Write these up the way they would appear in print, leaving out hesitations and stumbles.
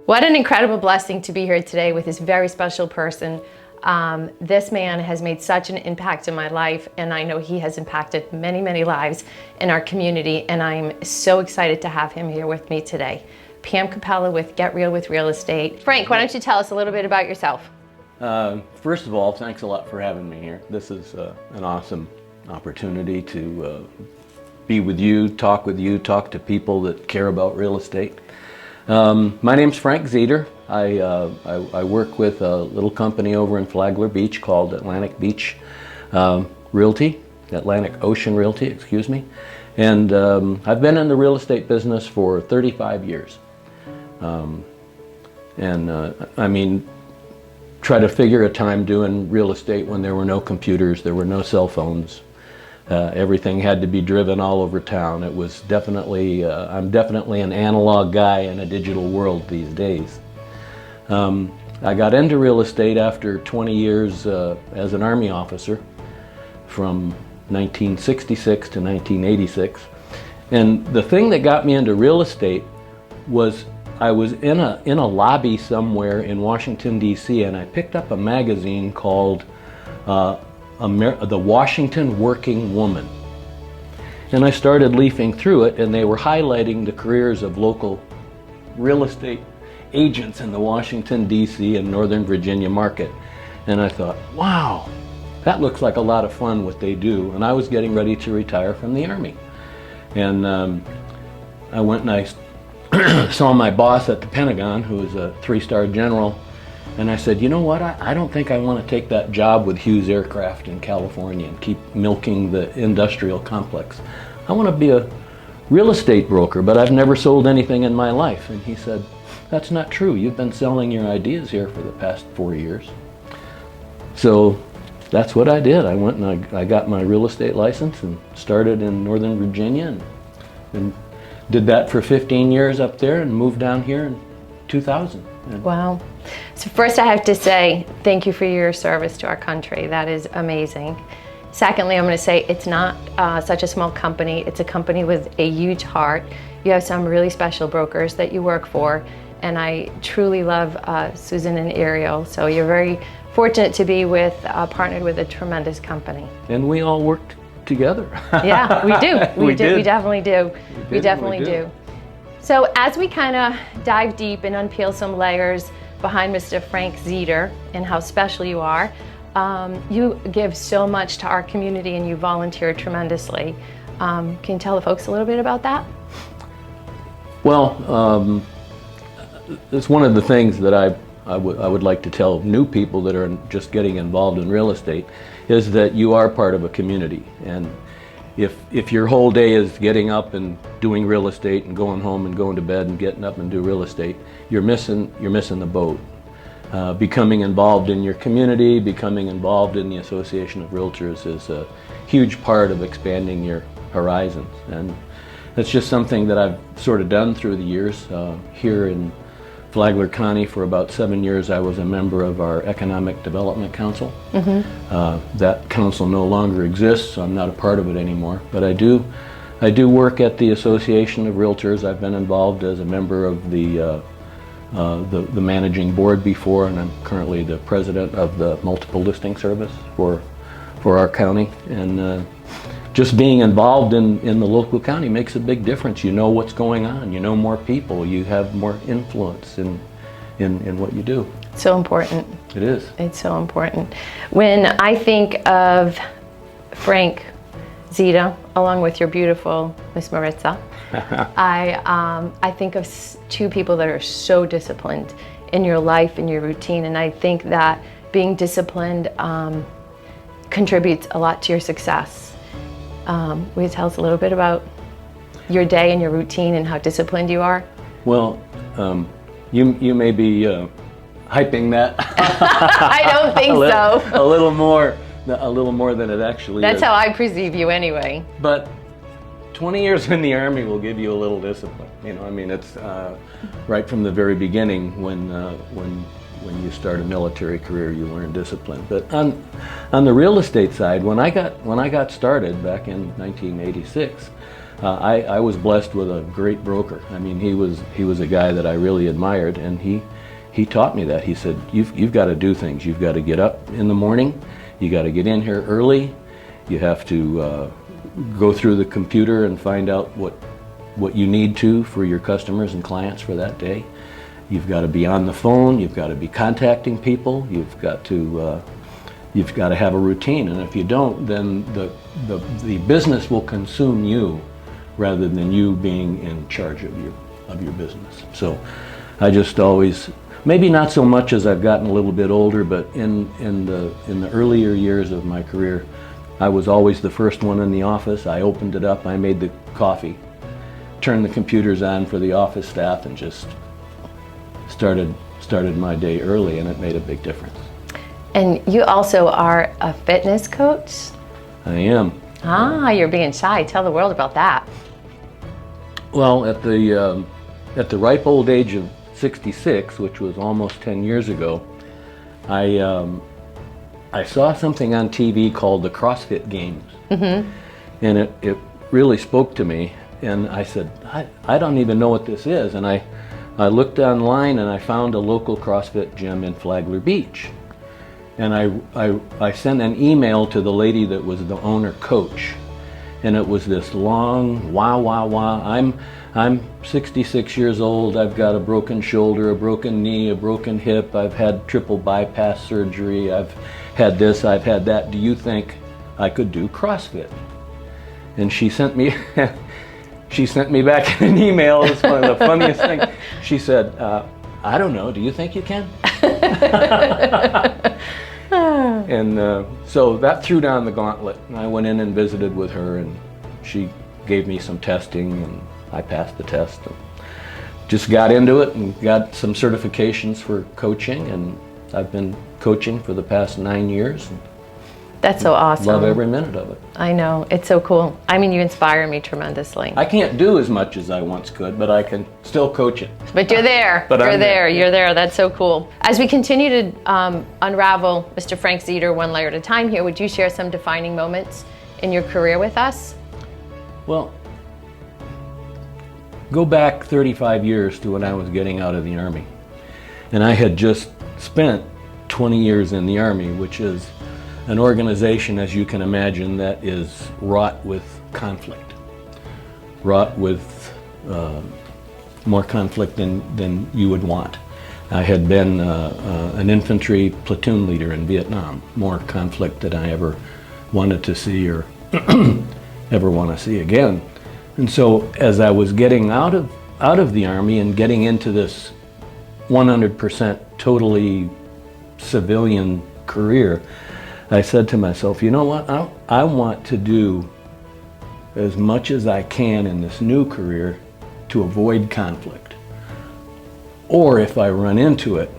What an incredible blessing to be here today with this very special person. This man has made such an impact in my life, and I know he has impacted many, many lives in our community, and I'm so excited to have him here with me today. Pam Capella with Get Real with Real Estate. Frank, why don't you tell us a little bit about yourself? First of all, thanks a lot for having me here. This is an awesome opportunity to be with you, talk to people that care about real estate. My name's Frank Zedar. I work with a little company over in Flagler Beach called Atlantic Beach Realty, Atlantic Ocean Realty, excuse me. And I've been in the real estate business for 35 years. I mean, try to figure a time doing real estate when there were no computers, there were no cell phones. Everything had to be driven all over town. It was definitely, I'm definitely an analog guy in a digital world these days. I got into real estate after 20 years as an Army officer from 1966 to 1986. And the thing that got me into real estate was I was in a lobby somewhere in Washington, D.C., and I picked up a magazine called the Washington Working Woman. And I started leafing through it, and they were highlighting the careers of local real estate agents in the Washington, D.C. and Northern Virginia market. And I thought, wow, that looks like a lot of fun what they do. And I was getting ready to retire from the Army. And I went and I saw my boss at the Pentagon, who was a 3-star general, and I said, you know what, I don't think I want to take that job with Hughes Aircraft in California and keep milking the industrial complex. I want to be a real estate broker, but I've never sold anything in my life. And he said, that's not true. You've been selling your ideas here for the past 4 years. So that's what I did. I went and I got my real estate license and started in Northern Virginia and did that for 15 years up there and moved down here in 2000. Wow. So first I have to say thank you for your service to our country. That is amazing. Secondly, I'm going to say it's not such a small company. It's a company with a huge heart. You have some really special brokers that you work for, and I truly love Susan and Ariel. So you're very fortunate to be partnered with a tremendous company. And we all worked together. Yeah, we do. We definitely do. We definitely do. So as we kind of dive deep and unpeel some layers behind Mr. Frank Zedar and how special you are, you give so much to our community and you volunteer tremendously. Can you tell the folks a little bit about that? Well, it's one of the things that I would like to tell new people that are just getting involved in real estate is that you are part of a community. And if your whole day is getting up and doing real estate and going home and going to bed and getting up and do real estate, you're missing the boat. Becoming involved in your community, becoming involved in the Association of Realtors is a huge part of expanding your horizons. And that's just something that I've sort of done through the years. Here in Flagler County for about 7 years, I was a member of our Economic Development Council. Mm-hmm. That council no longer exists, so I'm not a part of it anymore. But I do work at the Association of Realtors. I've been involved as a member of the managing board before, and I'm currently the president of the multiple listing service for our county. And just being involved in the local county makes a big difference. You know what's going on. You know more people. You have more influence in what you do. So important. It is. It's so important. When I think of Frank Zedar, along with your beautiful Miss Maritza, I think of two people that are so disciplined in your life and your routine, and I think that being disciplined contributes a lot to your success. Will you tell us a little bit about your day and your routine and how disciplined you are? Well, you may be hyping that. I don't think so. A little more than it actually That's is. how I perceive you anyway. But 20 years in the Army will give you a little discipline. You know, I mean, it's right from the very beginning when you start a military career, you learn discipline. But on the real estate side, when I got started back in 1986, I was blessed with a great broker. I mean, he was a guy that I really admired, and he taught me that. He said, you've got to do things. You've got to get up in the morning. You got to get in here early. You have to go through the computer and find out what you need to for your customers and clients for that day. You've got to be on the phone. You've got to be contacting people. You've got to have a routine. And if you don't, then the business will consume you rather than you being in charge of your business. So I just always, maybe not so much as I've gotten a little bit older, but in the earlier years of my career, I was always the first one in the office. I opened it up, I made the coffee, turned the computers on for the office staff, and just started my day early, and it made a big difference. And you also are a fitness coach? I am. Ah, you're being shy. Tell the world about that. Well, at the ripe old age of 66, which was almost 10 years ago, I saw something on TV called the CrossFit Games. Mm-hmm. And it really spoke to me. And I said, I don't even know what this is. And I looked online and I found a local CrossFit gym in Flagler Beach. And I sent an email to the lady that was the owner coach. And it was this long, I'm 66 years old, I've got a broken shoulder, a broken knee, a broken hip, I've had triple bypass surgery, I've had this, I've had that, do you think I could do CrossFit? And she sent me back an email. It's one of the funniest things. She said, I don't know, do you think you can? And so that threw down the gauntlet. And I went in and visited with her, and she gave me some testing, and I passed the test. And just got into it and got some certifications for coaching, and I've been coaching for the past 9 years. That's so awesome. Love every minute of it. I know, it's so cool. I mean, you inspire me tremendously. I can't do as much as I once could, but I can still coach it. But you're there. But you're there. You're there. That's so cool. As we continue to unravel Mr. Frank Zedar one layer at a time here, would you share some defining moments in your career with us? Well, go back 35 years to when I was getting out of the Army. And I had just spent 20 years in the Army, which is an organization, as you can imagine, that is wrought with conflict, wrought with more conflict than you would want. I had been an infantry platoon leader in Vietnam, more conflict than I ever wanted to see or ever want to see again. And so as I was getting out of the Army and getting into this 100% totally civilian career, I said to myself, you know what, I want to do as much as I can in this new career to avoid conflict. Or if I run into it,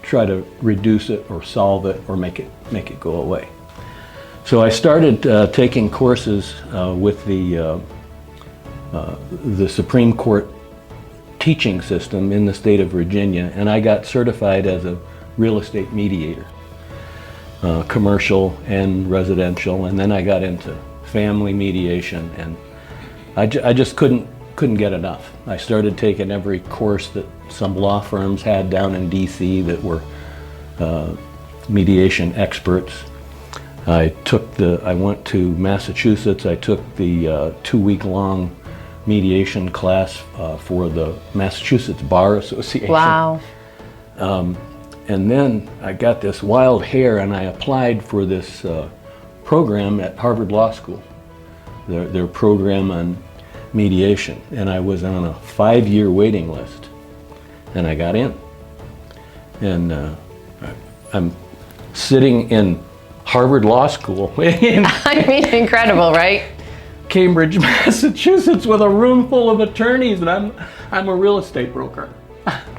try to reduce it or solve it or make it go away. So I started taking courses with the Supreme Court teaching system in the state of Virginia, and I got certified as a real estate mediator. Commercial and residential, and then I got into family mediation, and I just couldn't get enough. I started taking every course that some law firms had down in DC that were mediation experts. I went to Massachusetts. I took the 2-week-long mediation class for the Massachusetts Bar Association. Wow. And then I got this wild hair, and I applied for this program at Harvard Law School, their program on mediation. And I was on a 5-year waiting list, and I got in. And I'm sitting in Harvard Law School in I mean, incredible, right? Cambridge, Massachusetts, with a room full of attorneys, and I'm a real estate broker.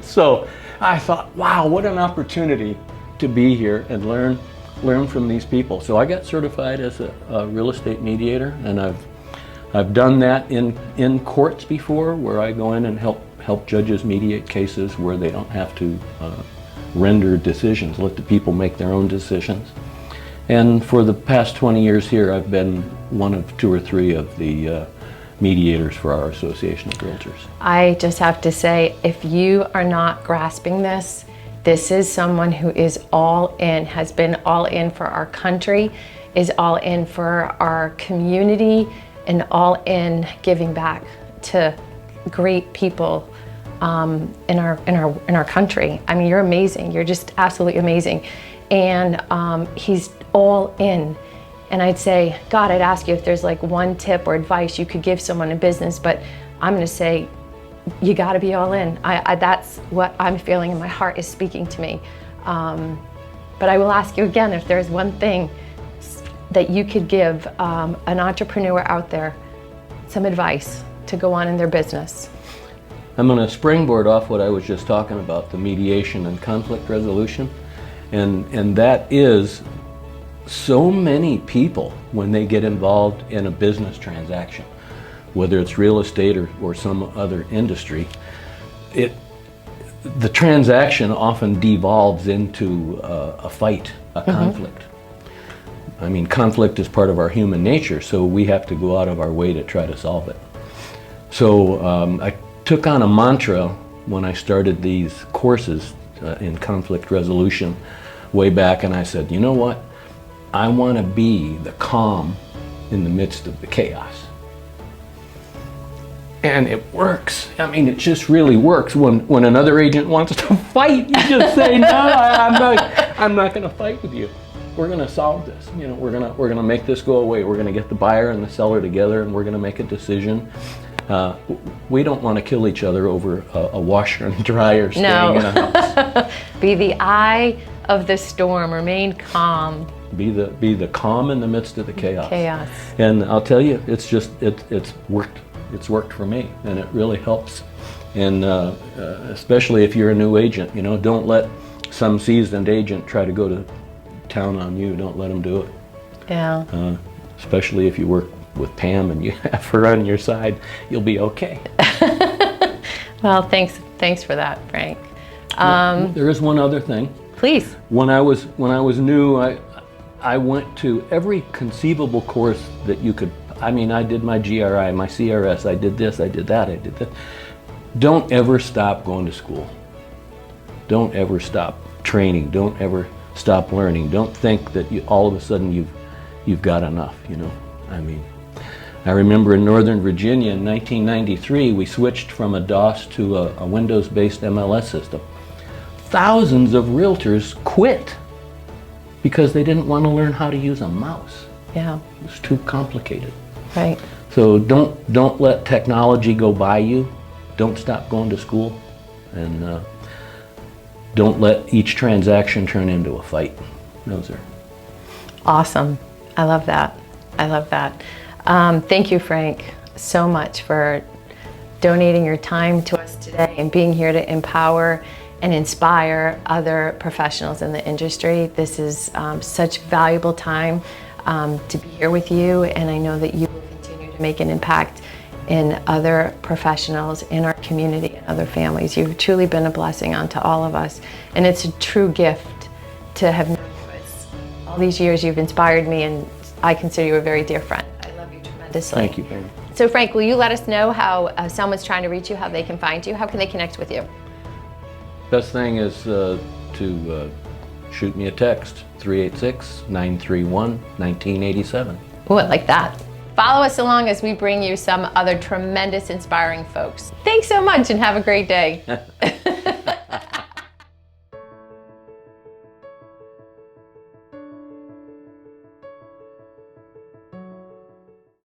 So I thought, wow, what an opportunity to be here and learn from these people. So I got certified as a real estate mediator, and I've done that in courts before, where I go in and help judges mediate cases where they don't have to render decisions, let the people make their own decisions. And for the past 20 years here, I've been one of 2 or 3 of the mediators for our Association of Realtors. I just have to say, if you are not grasping this, this is someone who is all in, has been all in for our country, is all in for our community, and all in giving back to great people in our country. I mean, you're amazing. You're just absolutely amazing. And he's all in. And I'd say, God, I'd ask you if there's like one tip or advice you could give someone in business, but I'm going to say, you got to be all in. That's what I'm feeling, and my heart is speaking to me. But I will ask you again, if there's one thing that you could give an entrepreneur out there, some advice to go on in their business. I'm going to springboard off what I was just talking about, the mediation and conflict resolution. And that is, so many people, when they get involved in a business transaction, whether it's real estate or some other industry, the transaction often devolves into a fight, a conflict. I mean, conflict is part of our human nature, so we have to go out of our way to try to solve it. So I took on a mantra when I started these courses in conflict resolution way back, and I said, you know what? I want to be the calm in the midst of the chaos. And it works. I mean, it just really works. When another agent wants to fight, you just say, no, I'm not going to fight with you. We're going to solve this. You know, we're going to make this go away. We're going to get the buyer and the seller together, and we're going to make a decision. We don't want to kill each other over a washer and dryer staying in a house. Be the eye of the storm. Remain calm. Be the calm in the midst of the chaos. Chaos. And I'll tell you, it's worked. It's worked for me, and it really helps. And especially if you're a new agent, you know, don't let some seasoned agent try to go to town on you. Don't let them do it. Yeah. Especially if you work with Pam and you have her on your side, you'll be okay. Well, thanks for that, Frank. There is one other thing. Please. When I was new, I went to every conceivable course that you could. I mean, I did my GRI, my CRS, I did this, I did that, I did that. Don't ever stop going to school. Don't ever stop training. Don't ever stop learning. Don't think that all of a sudden you've got enough, you know. I mean, I remember in Northern Virginia in 1993, we switched from a DOS to a Windows-based MLS system. Thousands of realtors quit because they didn't want to learn how to use a mouse. Yeah. It was too complicated. Right. So don't let technology go by you. Don't stop going to school, and don't let each transaction turn into a fight. Those are awesome. I love that. I love that. Thank you, Frank, so much for donating your time to us today and being here to empower and inspire other professionals in the industry. This is such valuable time to be here with you, and I know that you will continue to make an impact in other professionals in our community and other families. You've truly been a blessing unto all of us, and it's a true gift to have known you. All these years you've inspired me, and I consider you a very dear friend. I love you tremendously. Thank you, Pam. So Frank, will you let us know how someone's trying to reach you, how they can find you, how can they connect with you? Best thing is to shoot me a text, 386-931-1987. Ooh, I like that. Follow us along as we bring you some other tremendous, inspiring folks. Thanks so much and have a great day.